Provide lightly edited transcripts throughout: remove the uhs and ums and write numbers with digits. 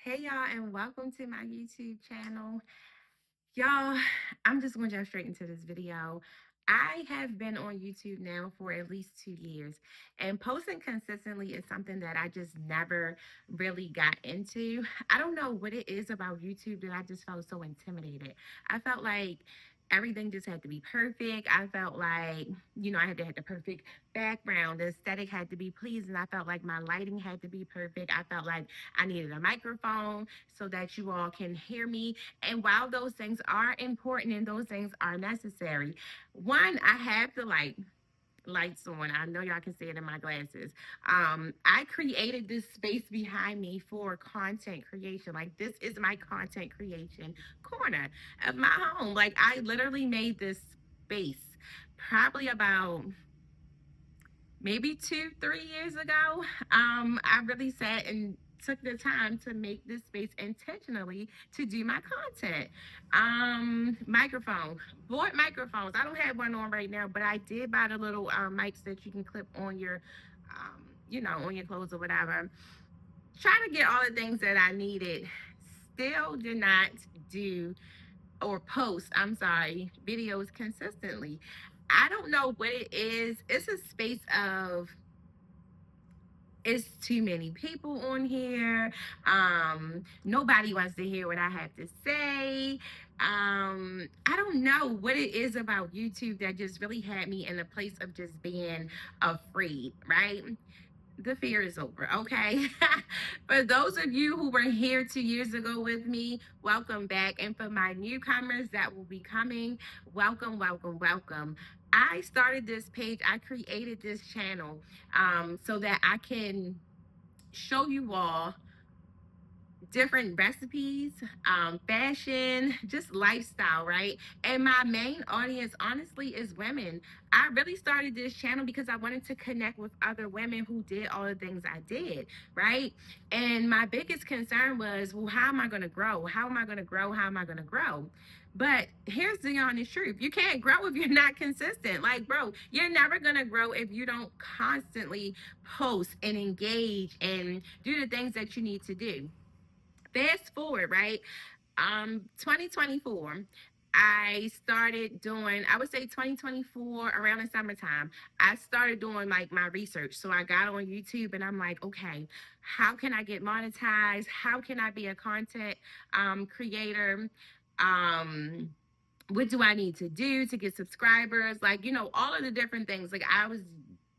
Hey y'all, and welcome to my YouTube channel. Y'all, I'm just going to jump straight into this video. I have been on YouTube now for at least 2 years, and posting consistently is something that I just never really got into. I don't know what it is about YouTube that I just felt so intimidated. I felt like everything just had to be perfect. I felt like, I had to have the perfect background. The aesthetic had to be pleasing. I felt like my lighting had to be perfect. I felt like I needed a microphone so that you all can hear me. And while those things are important and those things are necessary, one, I have the lights on. I know y'all can see it in my glasses. I created this space behind me for content creation. Like, this is my content creation corner of my home. Like, I literally made this space probably about maybe 2, 3 years ago. I really sat and took the time to make this space intentionally to do my content. Microphone, bought microphones. I don't have one on right now, but I did buy the little mics that you can clip on your, on your clothes or whatever. Trying to get all the things that I needed. Still did not do or post, I'm sorry, videos consistently. I don't know what it is. It's a space of it's too many people on here. Nobody wants to hear what I have to say. I don't know what it is about YouTube that just really had me in a place of just being afraid, right? The fear is over, okay? For those of you who were here 2 years ago with me, welcome back. And for my newcomers that will be coming, welcome, welcome, welcome. I started this page, I created this channel so that I can show you all different recipes, fashion, just lifestyle, right? And my main audience, honestly, is women. I really started this channel because I wanted to connect with other women who did all the things I did, right? And my biggest concern was, well, how am I going to grow? How am I going to grow? How am I going to grow? But here's the honest truth. You can't grow if you're not consistent. Like, bro, you're never going to grow if you don't constantly post and engage and do the things that you need to do. Fast forward, right? 2024, I started doing, I would say 2024, around the summertime, I started doing like my research. So I got on YouTube and I'm like, okay, how can I get monetized? How can I be a content creator? Um, what do I need to do to get subscribers? Like, all of the different things. Like, I was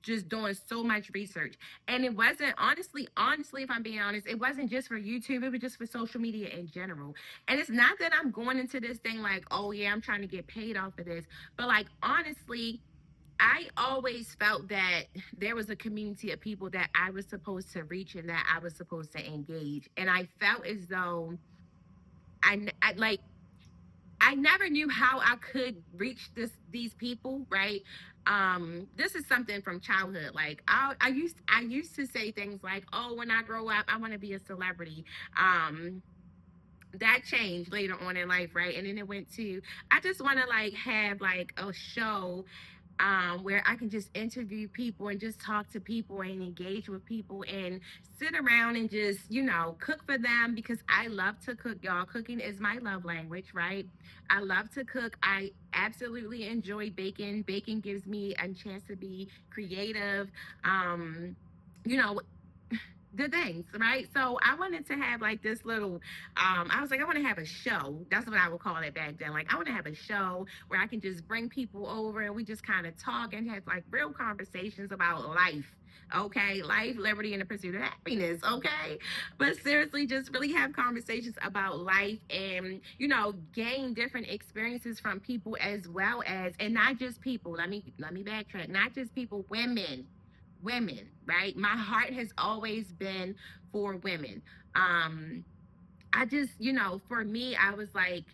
just doing so much research. And it wasn't, honestly, if I'm being honest, it wasn't just for YouTube, it was just for social media in general. And it's not that I'm going into this thing like, oh yeah, I'm trying to get paid off of this. But like, honestly, I always felt that there was a community of people that I was supposed to reach and that I was supposed to engage. And I felt as though I like I never knew how I could reach these people, right? This is something from childhood. Like, I used to say things like, "Oh, when I grow up, I want to be a celebrity." That changed later on in life, right? And then it went to, I just want to like have like a show where I can just interview people and just talk to people and engage with people and sit around and just, cook for them because I love to cook, y'all. Cooking is my love language, right? I love to cook. I absolutely enjoy baking. Baking gives me a chance to be creative. Um, you know, the things, right? So I wanted to have like this little, I was like, I want to have a show. That's what I would call it back then. Like, I want to have a show where I can just bring people over and we just kind of talk and have like real conversations about life. Okay, life, liberty, and the pursuit of happiness. Okay, but seriously, just really have conversations about life and gain different experiences from people as well as, and not just people. Let me backtrack. Not just people, women, right? My heart has always been for women. Um, I just, for me, I was like,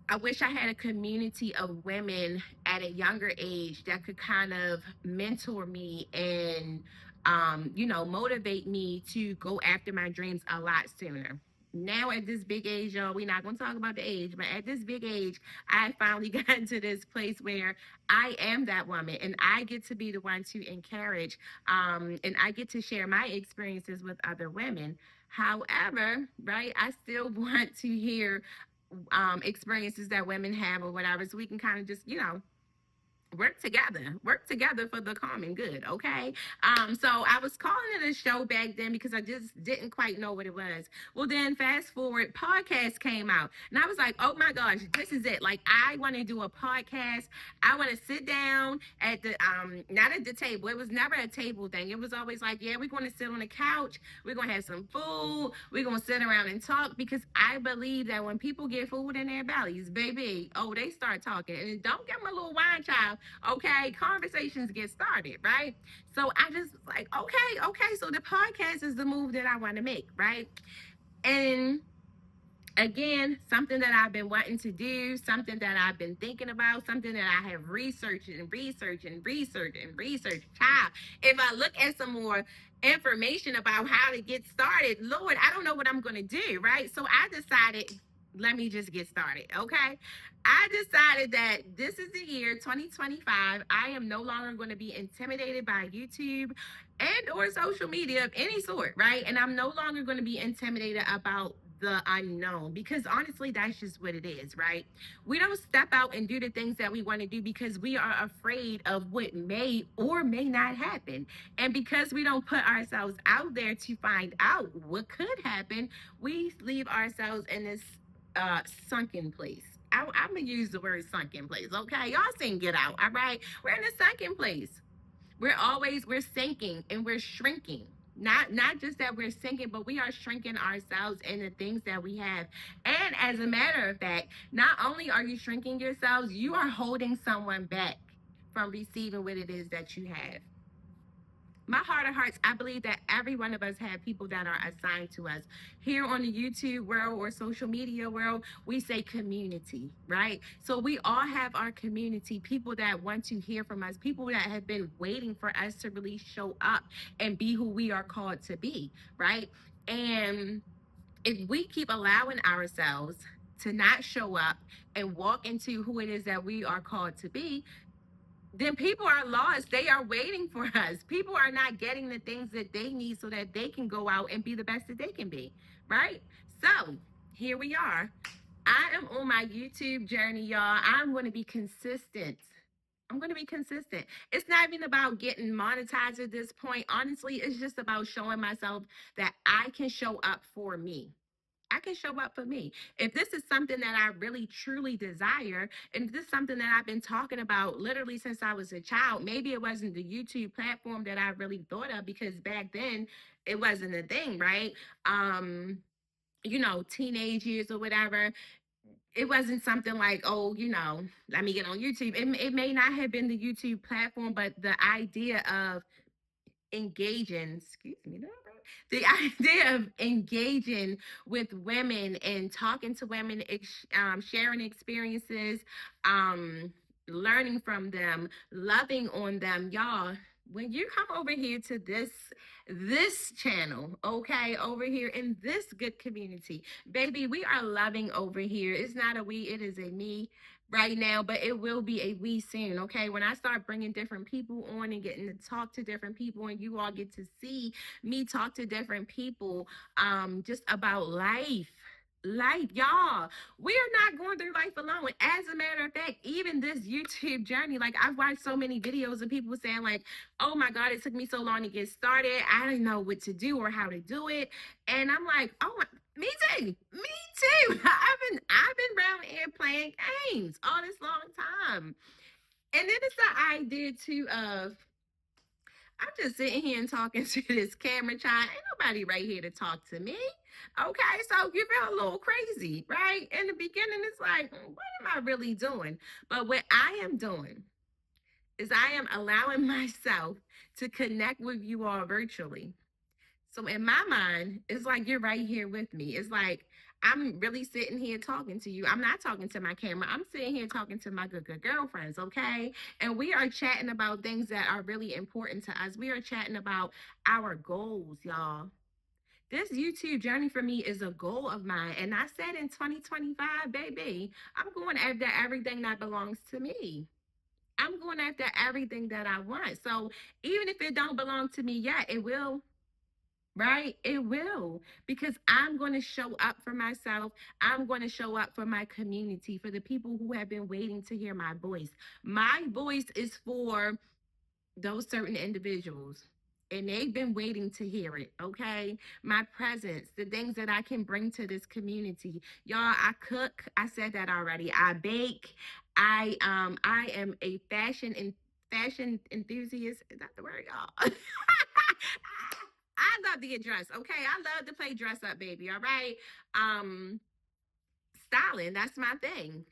I wish I had a community of women at a younger age that could kind of mentor me and, motivate me to go after my dreams a lot sooner. Now at this big age, y'all, we're not going to talk about the age, but at this big age, I finally got to this place where I am that woman and I get to be the one to encourage and I get to share my experiences with other women. However, right, I still want to hear experiences that women have or whatever, so we can kind of just, work together for the common good. Okay. So I was calling it a show back then because I just didn't quite know what it was. Well, then fast forward, podcast came out, and I was like, oh my gosh, this is it. Like, I want to do a podcast. I want to sit down at the not at the table. It was never a table thing. It was always like, yeah, we're going to sit on the couch, we're going to have some food, we're going to sit around and talk, because I believe that when people get food in their bellies, baby, oh, they start talking. And don't get my little wine child. Okay, conversations get started, right? So I just like, okay, so the podcast is the move that I want to make, right? And again, something that I've been wanting to do, something that I've been thinking about, something that I have researched and researched and researched and researched. Child, if I look at some more information about how to get started, Lord, I don't know what I'm going to do, right? So I decided, let me just get started, okay? I decided that this is the year 2025. I am no longer going to be intimidated by YouTube and or social media of any sort, right? And I'm no longer going to be intimidated about the unknown, because honestly, that's just what it is, right? We don't step out and do the things that we want to do because we are afraid of what may or may not happen. And because we don't put ourselves out there to find out what could happen, we leave ourselves in this sunken place. I'm gonna use the word sunken place. Okay, y'all seen Get Out. All right, we're in a sunken place. We're sinking and we're shrinking. Not just that we're sinking, but we are shrinking ourselves in the things that we have. And as a matter of fact, not only are you shrinking yourselves, you are holding someone back from receiving what it is that you have. My heart of hearts, I believe that every one of us have people that are assigned to us. Here on the YouTube world or social media world, we say community, right? So we all have our community, people that want to hear from us, people that have been waiting for us to really show up and be who we are called to be, right? And if we keep allowing ourselves to not show up and walk into who it is that we are called to be, then people are lost. They are waiting for us. People are not getting the things that they need so that they can go out and be the best that they can be, right? So here we are. I am on my YouTube journey, y'all. I'm going to be consistent. I'm going to be consistent. It's not even about getting monetized at this point. Honestly, it's just about showing myself that I can show up for me. I can show up for me. If this is something that I really truly desire, and this is something that I've been talking about literally since I was a child, maybe it wasn't the YouTube platform that I really thought of, because back then it wasn't a thing, right? Um, teenage years or whatever, it wasn't something like, oh, let me get on YouTube. It may not have been the YouTube platform, but the idea of engaging, excuse me, the idea of engaging with women and talking to women, sharing experiences, um, learning from them, loving on them, y'all. When you come over here to this channel, okay, over here in this good community, baby, we are loving over here. It's not a we, it is a me right now, but it will be a we soon. Okay, when I start bringing different people on and getting to talk to different people, and you all get to see me talk to different people, just about life, y'all. We are not going through life alone. As a matter of fact, even this YouTube journey, like, I've watched so many videos of people saying like, oh my God, it took me so long to get started, I didn't know what to do or how to do it. And I'm like, oh my, me too. Me too. I've been around here playing games all this long time. And then it's the idea too of, I'm just sitting here and talking to this camera child. Ain't nobody right here to talk to me. Okay, so you feel a little crazy, right? In the beginning, it's like, what am I really doing? But what I am doing is I am allowing myself to connect with you all virtually. So in my mind, it's like you're right here with me. It's like I'm really sitting here talking to you. I'm not talking to my camera. I'm sitting here talking to my good girlfriends, okay? And we are chatting about things that are really important to us. We are chatting about our goals, y'all. This YouTube journey for me is a goal of mine. And I said in 2025, baby, I'm going after everything that belongs to me. I'm going after everything that I want. So even if it don't belong to me yet, it will. right? It will, because I'm going to show up for myself. I'm going to show up for my community, for the people who have been waiting to hear my voice. My voice is for those certain individuals, and they've been waiting to hear it. Okay, my presence, the things that I can bring to this community. Y'all, I cook, I said that already. I bake. I am a fashion enthusiast. Is that the word, y'all? I love to get dressed. Okay, I love to play dress up, baby. All right. Um, styling, that's my thing.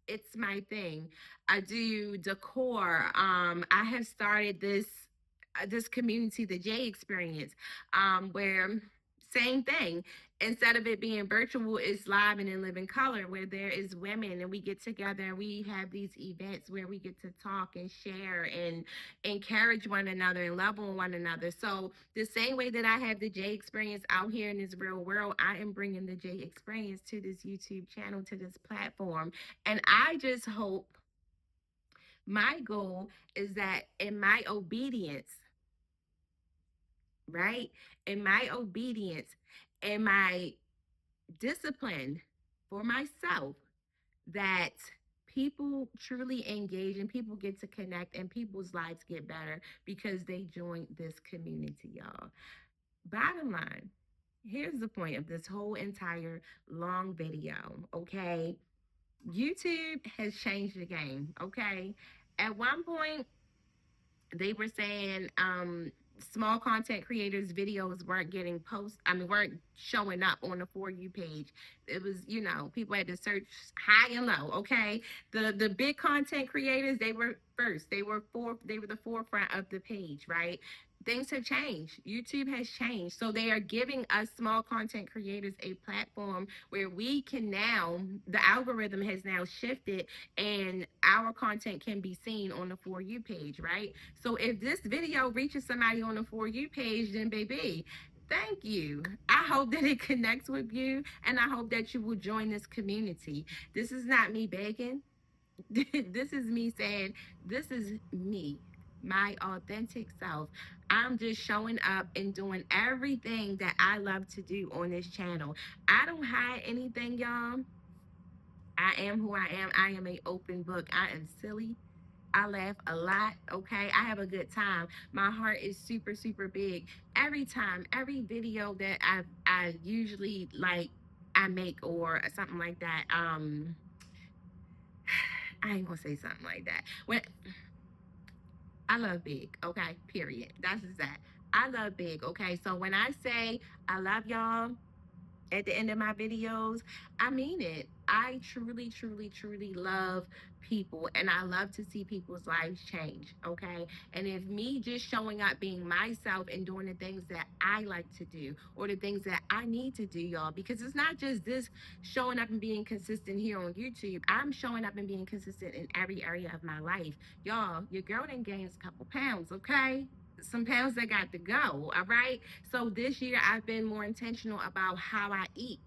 It's my thing. I do decor. I have started this community, the J Experience, where same thing. Instead of it being virtual, it's live and in living color, where there is women and we get together and we have these events where we get to talk and share and encourage one another and love on one another. So the same way that I have the J Experience out here in this real world, I am bringing the J Experience to this YouTube channel, to this platform. And I just hope, my goal is that in my obedience, right? In my obedience and my discipline for myself, that people truly engage and people get to connect and people's lives get better because they join this community, y'all. Bottom line, here's the point of this whole entire long video, okay? YouTube has changed the game, okay? At one point, they were saying small content creators videos weren't getting weren't showing up on the For You page. It was, people had to search high and low. Okay, the big content creators, they were first, they were the forefront of the page, right? Things have changed. YouTube has changed, so they are giving us small content creators a platform where we can now, the algorithm has now shifted and our content can be seen on the For You page, right? So if this video reaches somebody on the For You page, then baby, thank you. I hope that it connects with you, and I hope that you will join this community. This is not me begging. This is me saying, this is me, my authentic self. I'm just showing up and doing everything that I love to do on this channel. I don't hide anything, y'all. I am who I am. I am a open book. I am silly. I laugh a lot, okay? I have a good time. My heart is super, super big. Every time, every video that I usually like I make or something like that. I ain't gonna say something like that. When I love big, okay? Period. That's just that. I love big, okay? So when I say I love y'all, at the end of my videos, I mean it. I truly, truly, truly love people, and I love to see people's lives change, okay? And if me just showing up being myself and doing the things that I like to do or the things that I need to do, y'all, because it's not just this showing up and being consistent here on YouTube. I'm showing up and being consistent in every area of my life. Y'all, your girl done gained a couple pounds, okay? Some pounds that got to go, all right? So this year I've been more intentional about how I eat.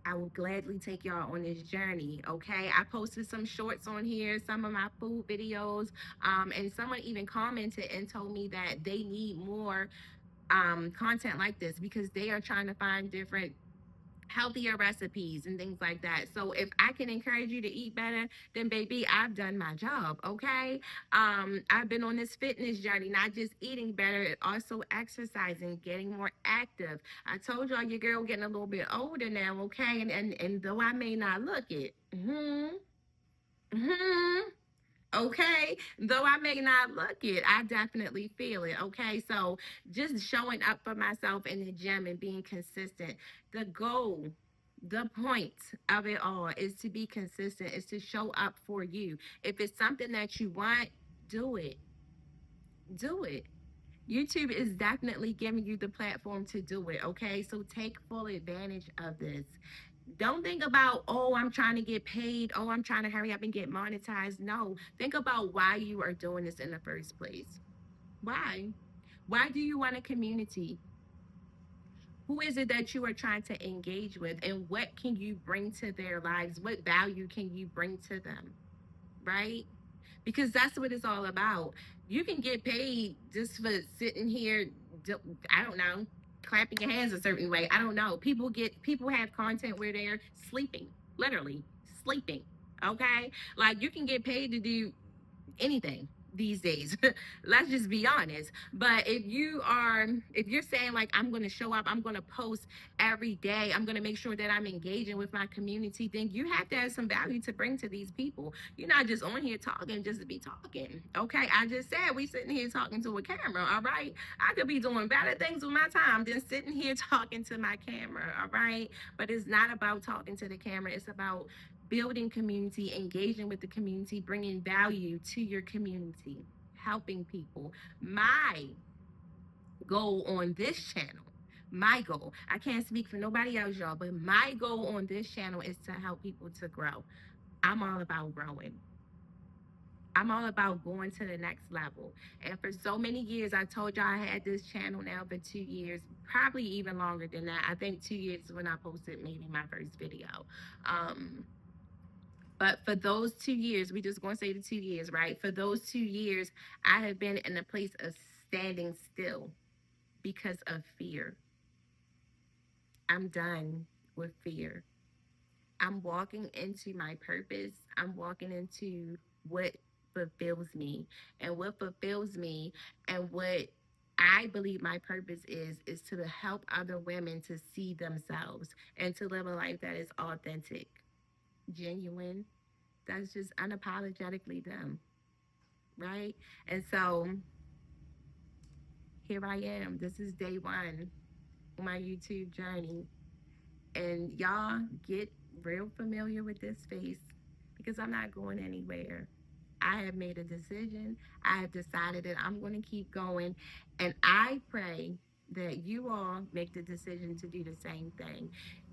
I will gladly take y'all on this journey, okay? I posted some shorts on here, some of my food videos, and someone even commented and told me that they need more content like this because they are trying to find different healthier recipes and things like that. So if I can encourage you to eat better, then baby, I've done my job, okay? I've been on this fitness journey, not just eating better, also exercising, getting more active. I told y'all your girl getting a little bit older now, okay? And though I may not look it, okay, though I may not look it, I definitely feel it, okay? So just showing up for myself in the gym and being consistent. The goal, the point of it all is to be consistent, is to show up for you. If it's something that you want, do it. Do it. YouTube is definitely giving you the platform to do it, okay? So take full advantage of this. Don't think about, oh, I'm trying to get paid. Oh, I'm trying to hurry up and get monetized. No, think about why you are doing this in the first place. Why? Why do you want a community? Who is it that you are trying to engage with? And what can you bring to their lives? What value can you bring to them? Right? Because that's what it's all about. You can get paid just for sitting here do, I don't know, clapping your hands a certain way. I don't know. People have content where they're sleeping, literally sleeping. Okay, like you can get paid to do anything these days. Let's just be honest. But if you're saying like I'm going to show up, I'm going to post every day, I'm going to make sure that I'm engaging with my community, then you have to have some value to bring to these people. You're not just on here talking just to be talking. Okay, I just said we sitting here talking to a camera. All right, I could be doing better things with my time than sitting here talking to my camera. All right, but it's not about talking to the camera, it's about building community, engaging with the community, bringing value to your community, helping people. My goal on this channel, my goal, I can't speak for nobody else, y'all, but my goal on this channel is to help people to grow. I'm all about growing. I'm all about going to the next level. And for so many years, I told y'all I had this channel now for 2 years, probably even longer than that. I think 2 years is when I posted maybe my first video. Um, But for those 2 years, we just gonna say the 2 years, right? For those 2 years, I have been in a place of standing still because of fear. I'm done with fear. I'm walking into my purpose. I'm walking into what fulfills me. And what fulfills me and what I believe my purpose is to help other women to see themselves and to live a life that is authentic, genuine, that's just unapologetically them, right? And so here I am. This is day one on my YouTube journey. And y'all get real familiar with this face because I'm not going anywhere. I have made a decision. I have decided that I'm going to keep going. And I pray that you all make the decision to do the same thing.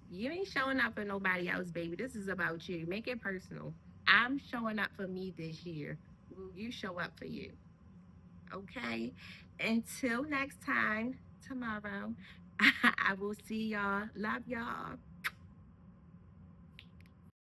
You ain't showing up for nobody else, baby. This is about you. Make it personal. I'm showing up for me this year. Will you show up for you? Okay. Until next time, tomorrow, I will see y'all. Love y'all.